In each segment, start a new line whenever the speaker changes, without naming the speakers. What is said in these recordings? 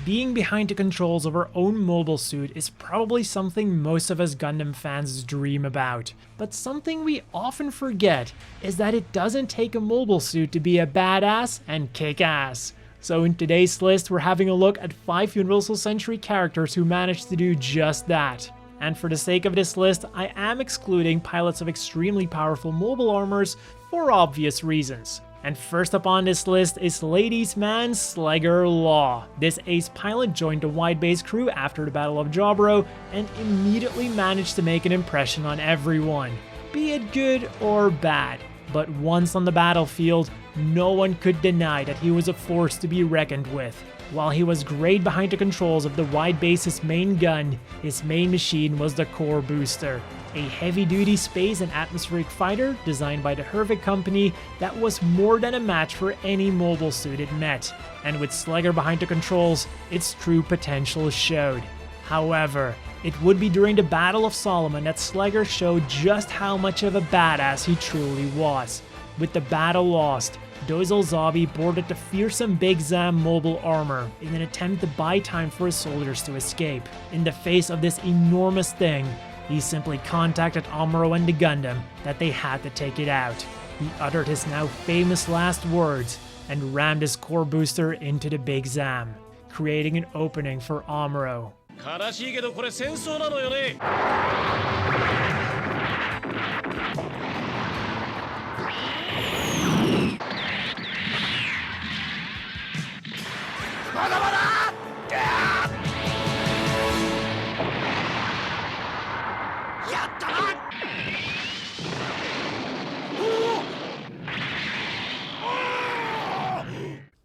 Being behind the controls of our own mobile suit is probably something most of us Gundam fans dream about, but something we often forget is that it doesn't take a mobile suit to be a badass and kick ass. So in today's list, we're having a look at 5 Universal Century characters who managed to do just that. And for the sake of this list, I am excluding pilots of extremely powerful mobile armors for obvious reasons. And first up on this list is ladies' man Slagger Law. This ace pilot joined the wide base crew after the Battle of Jobro and immediately managed to make an impression on everyone, be it good or bad. But once on the battlefield, no one could deny that he was a force to be reckoned with. While he was great behind the controls of the wide base's main gun, his main machine was the Core Booster, a heavy-duty space and atmospheric fighter designed by the Hervik company that was more than a match for any mobile suit it met, and with Slagger behind the controls, its true potential showed. However, it would be during the Battle of Solomon that Slagger showed just how much of a badass he truly was. With the battle lost, Dozle Zabi boarded the fearsome Big Zam mobile armor in an attempt to buy time for his soldiers to escape. In the face of this enormous thing, he simply contacted Amuro and the Gundam that they had to take it out. He uttered his now famous last words and rammed his Core Booster into the Big Zam, creating an opening for Amuro.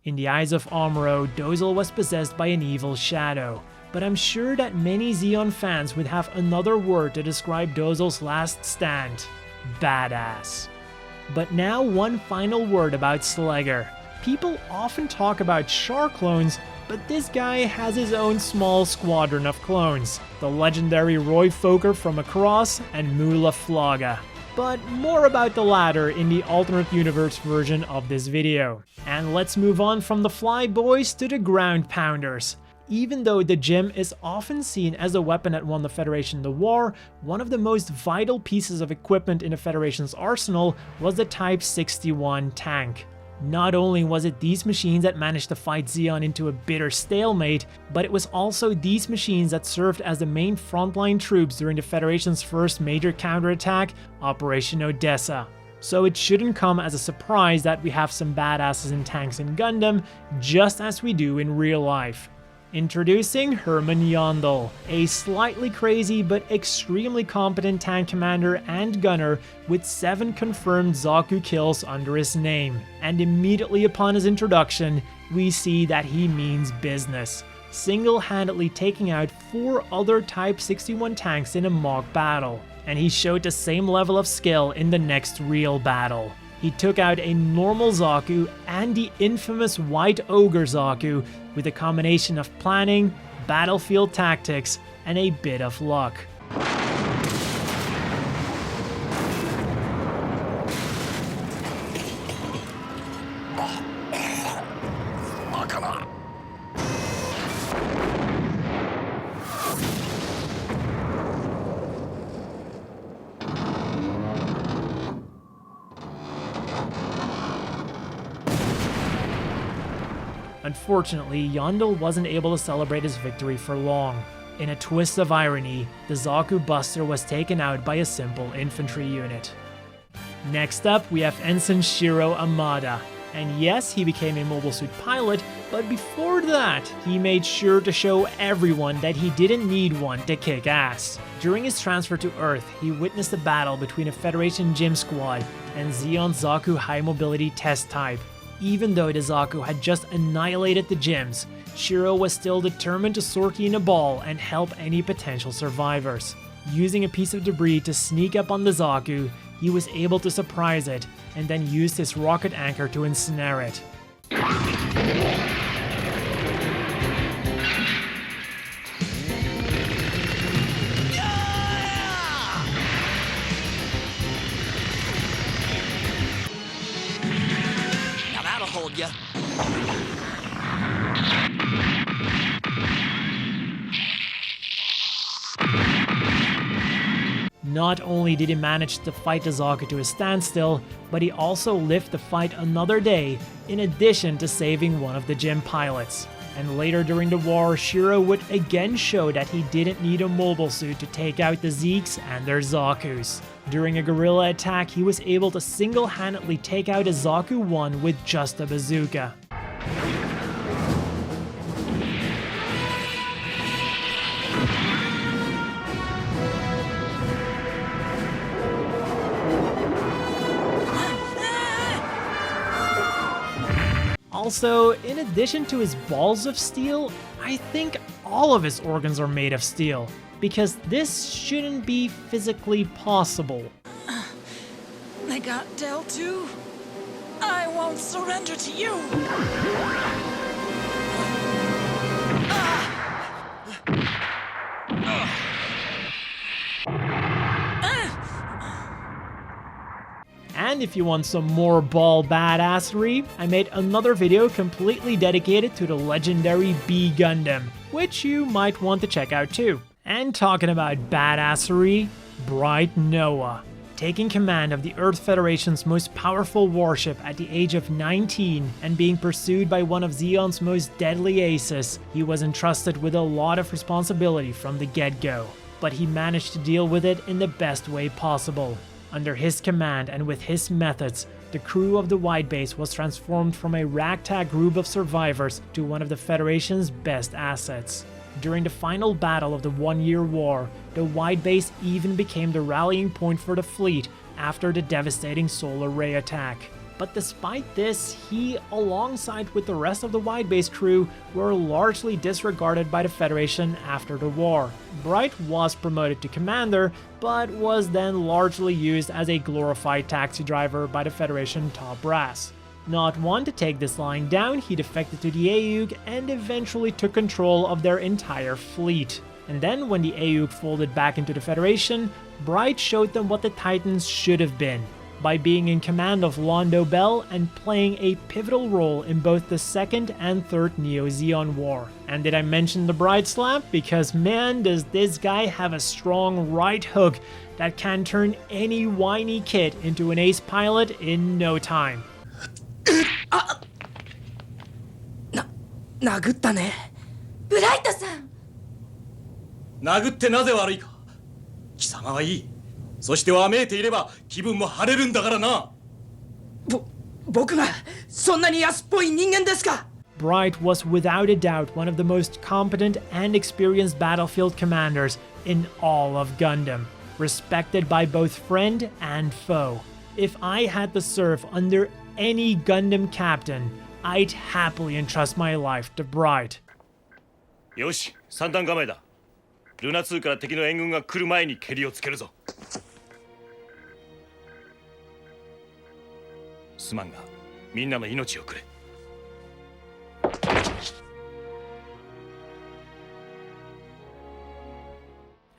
In the eyes of Amuro, Dozle was possessed by an evil shadow, but I'm sure that many Zeon fans would have another word to describe Dozle's last stand: badass. But now one final word about Slagger. People often talk about Char clones, but this guy has his own small squadron of clones, the legendary Roy Fokker from Across and Mula Flaga. But more about the latter in the alternate universe version of this video. And let's move on from the Fly Boys to the Ground Pounders. Even though the Gem is often seen as a weapon that won the Federation the war, one of the most vital pieces of equipment in the Federation's arsenal was the Type 61 tank. Not only was it these machines that managed to fight Zeon into a bitter stalemate, but it was also these machines that served as the main frontline troops during the Federation's first major counterattack, Operation Odessa. So it shouldn't come as a surprise that we have some badasses in tanks in Gundam, just as we do in real life. Introducing Herman Yondel, a slightly crazy but extremely competent tank commander and gunner with 7 confirmed Zaku kills under his name. And immediately upon his introduction, we see that he means business, single-handedly taking out 4 other Type 61 tanks in a mock battle. And he showed the same level of skill in the next real battle. He took out a normal Zaku and the infamous White Ogre Zaku with a combination of planning, battlefield tactics, and a bit of luck. Unfortunately, Yondel wasn't able to celebrate his victory for long. In a twist of irony, the Zaku Buster was taken out by a simple infantry unit. Next up, we have Ensenshiro Amada. And yes, he became a mobile suit pilot, but before that, he made sure to show everyone that he didn't need one to kick ass. During his transfer to Earth, he witnessed a battle between a Federation Gym Squad and Zeon's Zaku High Mobility Test Type. Even though the Zaku had just annihilated the gyms, Shiro was still determined to sortie in a ball and help any potential survivors. Using a piece of debris to sneak up on the Zaku, he was able to surprise it, and then used his rocket anchor to ensnare it.
Now that'll hold ya.
Not only did he manage to fight the Zaku to a standstill, but he also lived the fight another day, in addition to saving one of the Jim pilots. And later during the war, Shiro would again show that he didn't need a mobile suit to take out the Zeeks and their Zakus. During a guerrilla attack, he was able to single-handedly take out a Zaku 1 with just a bazooka. Also, in addition to his balls of steel, I think all of his organs are made of steel, because this shouldn't be physically possible.
They got Del too? I won't surrender to you!
And if you want some more ball badassery, I made another video completely dedicated to the legendary B Gundam, which you might want to check out too. And talking about badassery, Bright Noah. Taking command of the Earth Federation's most powerful warship at the age of 19 and being pursued by one of Zeon's most deadly aces, he was entrusted with a lot of responsibility from the get-go. But he managed to deal with it in the best way possible. Under his command and with his methods, the crew of the Wide Base was transformed from a ragtag group of survivors to one of the Federation's best assets. During the final battle of the One-Year War, the Wide Base even became the rallying point for the fleet after the devastating solar ray attack. But despite this, he, alongside with the rest of the Wide Base crew, were largely disregarded by the Federation after the war. Bright was promoted to commander, but was then largely used as a glorified taxi driver by the Federation top brass. Not one to take this lying down, he defected to the AEUG and eventually took control of their entire fleet. And then when the AEUG folded back into the Federation, Bright showed them what the Titans should have been, by being in command of Londo Bell and playing a pivotal role in both the second and third Neo-Zeon War. And did I mention the Bright Slap? Because man, does this guy have a strong right hook that can turn any whiny kid into an ace pilot in no time.
殴ったね。ブライトさん。
殴ってなぜ悪いか。貴様はいい。そしてわめいていれば気分も晴れるんだからな。
僕がそんなに安っぽい人間ですか?
Bright was without a doubt one of the most competent and experienced battlefield commanders in all of Gundam, respected by both friend and foe. If I had to serve under any Gundam captain, I'd happily entrust my life to Bright.
よし、三段構えだ。ルナ2から敵の援軍が来る前に蹴りをつけるぞ。すまんが、みんなの命をくれ。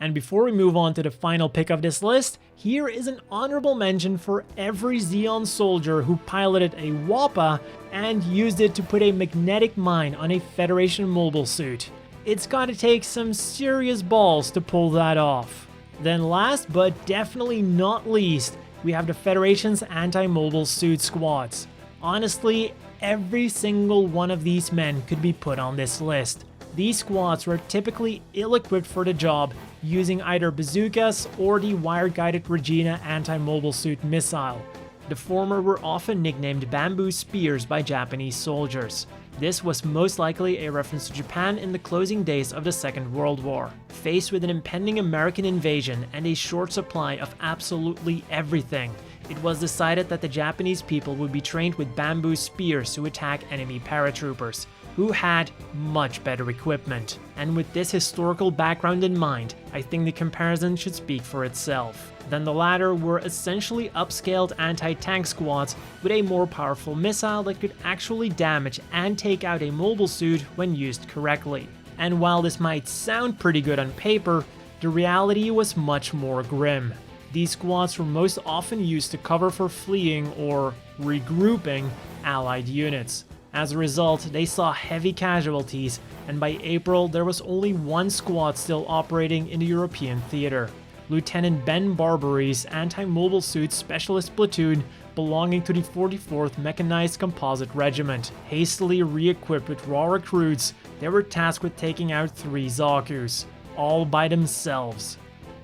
And before we move on to the final pick of this list, here is an honorable mention for every Zeon soldier who piloted a WAPA and used it to put a magnetic mine on a Federation mobile suit. It's gotta take some serious balls to pull that off. Then last but definitely not least, we have the Federation's anti-mobile suit squads. Honestly, every single one of these men could be put on this list. These squads were typically ill-equipped for the job, using either bazookas or the wire-guided Regina anti-mobile suit missile. The former were often nicknamed bamboo spears by Japanese soldiers. This was most likely a reference to Japan in the closing days of the Second World War. Faced with an impending American invasion and a short supply of absolutely everything, it was decided that the Japanese people would be trained with bamboo spears to attack enemy paratroopers, who had much better equipment. And with this historical background in mind, I think the comparison should speak for itself. Then the latter were essentially upscaled anti-tank squads with a more powerful missile that could actually damage and take out a mobile suit when used correctly. And while this might sound pretty good on paper, the reality was much more grim. These squads were most often used to cover for fleeing or regrouping Allied units. As a result, they saw heavy casualties, and by April there was only one squad still operating in the European theater. Lieutenant Ben Barbary's anti-mobile suit specialist platoon belonging to the 44th Mechanized Composite Regiment. Hastily re-equipped with raw recruits, they were tasked with taking out 3 Zaku's, all by themselves.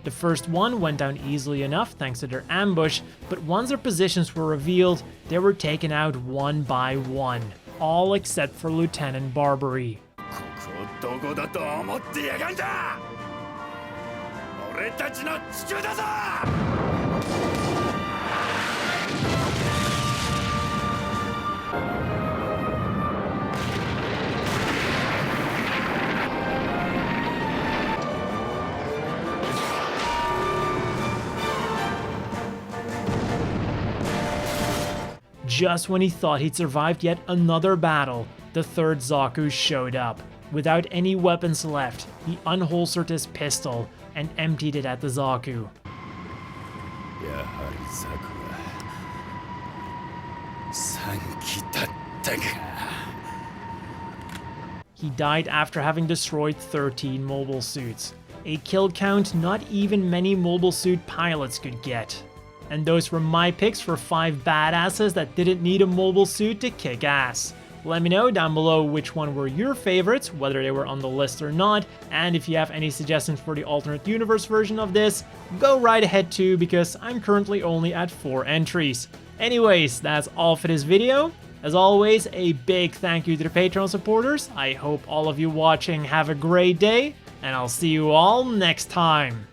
The first one went down easily enough thanks to their ambush, but once their positions were revealed, they were taken out one by one, all except for Lieutenant Barbary. Just when he thought he'd survived yet another battle, the 3rd Zaku showed up. Without any weapons left, he unholstered his pistol and emptied it at the Zaku. He died after having destroyed 13 mobile suits, a kill count not even many mobile suit pilots could get. And those were my picks for 5 badasses that didn't need a mobile suit to kick ass. Let me know down below which one were your favorites, whether they were on the list or not, and if you have any suggestions for the alternate universe version of this, go right ahead too, because I'm currently only at 4 entries. Anyways, that's all for this video. As always, a big thank you to the Patreon supporters. I hope all of you watching have a great day, and I'll see you all next time.